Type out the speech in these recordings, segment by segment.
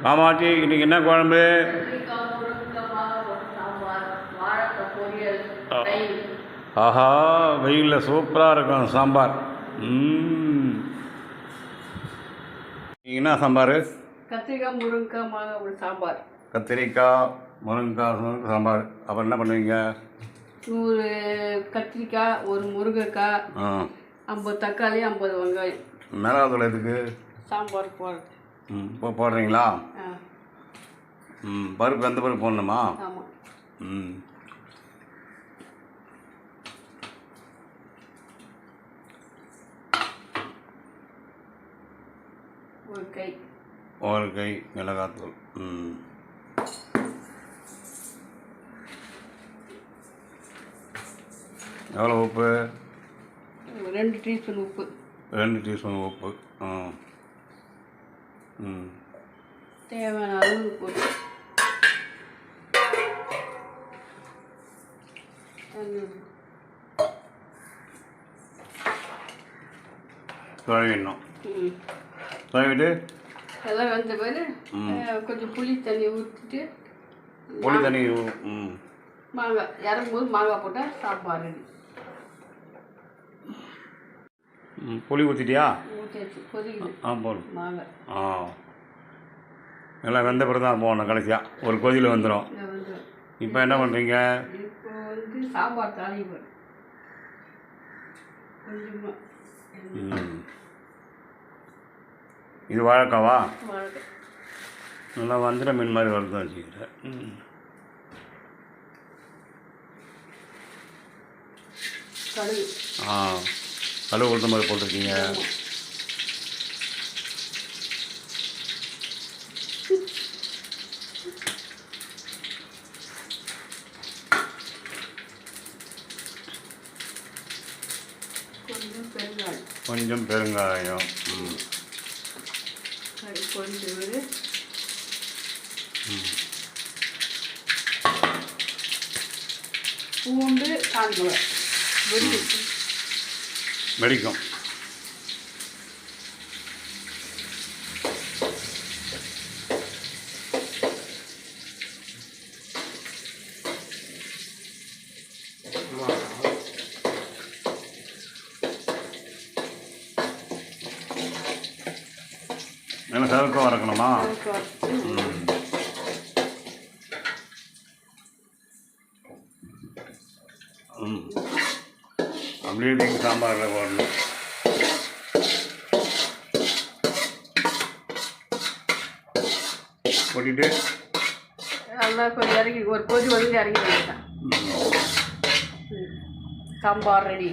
காமாட்சி இன்னைக்கு என்ன குழம்பு? ஆஹா, வெயிலில் சூப்பராக இருக்கும் சாம்பார். என்ன சாம்பார்? கத்திரிக்காய் முருங்கைக்காய் மாங்காய் சாம்பார். கத்திரிக்காய் முருங்கைக்காய் சாம்பார். அப்புறம் என்ன பண்ணுவீங்க? 100 கத்திரிக்காய், 1 முருங்கைக்காய், 50 தக்காளி, 50 வெங்காயம். மிளகாத்தூள் எதுக்கு? சாம்பார் போடுறது. போடுறீங்களா? பருப்பு எந்த பருப்பு போடணுமா? ஆமாம். ஒரு கை மிளகாத்தூள். எவ்வளோ உப்பு? 2 டீஸ்பூன் உப்பு. 2 டீஸ்பூன் உப்பு. தேவையான அளவு போட்டு துழவிடணும். துழவிட்டு எல்லாம் வெந்த பிறகு கொஞ்சம் புளி தண்ணி ஊற்றிட்டு புளி தண்ணி மாங்காய் இறங்கும்போது மாங்காய் போட்டால் சாம்பார் ரெடி. புளி ஊற்றிட்டியா? ஊற்றியாச்சு, கொதிக்குது. போடும். மாங்காய் எல்லாம் வெந்த பிறகு தான் போகணும். கடைசியாக ஒரு கொதியில் வந்துடும். இப்போ என்ன பண்ணுறீங்க? இப்போ சாம்பார் தாளிப்பு கொஞ்சமாக. இது வாழைக்காவா? வாழைக்காய் நல்லா வஞ்சிர மீன் மாதிரி வருது வச்சுக்கிறேன். கடுகு. கடுகு உளுத்த மாதிரி போட்டிருக்கீங்க. கொஞ்சம் பெருங்காயம். பூண்டு காஞ்சிமிளகாய் வெடிக்கும். நல்லா செவக்க வறக்கணுமா? அப்படியே நீங்கள் சாம்பாரில் போடணும். போட்டுட்டு நல்லா கொஞ்சம் இறங்கி ஒரு கொதி வந்து இறங்கி வந்துட்டேன். சாம்பார் ரெடி.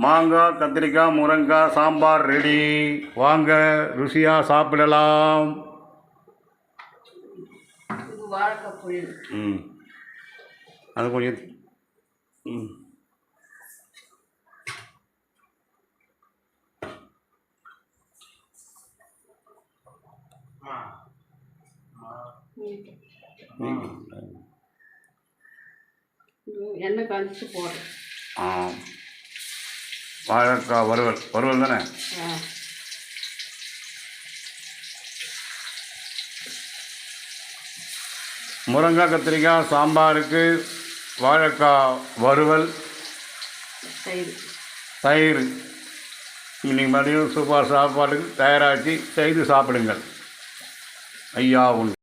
மாங்காய், கத்திரிக்காய், முருங்கைக்காய் சாம்பார் ரெடி. வாங்க ருசியாக சாப்பிடலாம். வாழைக்காய் பொரியல். அது கொஞ்சம் எண்ணெய் காய்ச்சி போடுறேன். வாழைக்காய் வறுவல் தானே? முருங்கைக்காய் கத்திரிக்காய் சாம்பாருக்கு வாழைக்காய் வறுவல், தயிர். இன்னைக்கு மதியம் சூப்பர் சாப்பாட்டுக்கு தயாராகி செய்து சாப்பிடுங்கள். ஐயா உண்டு.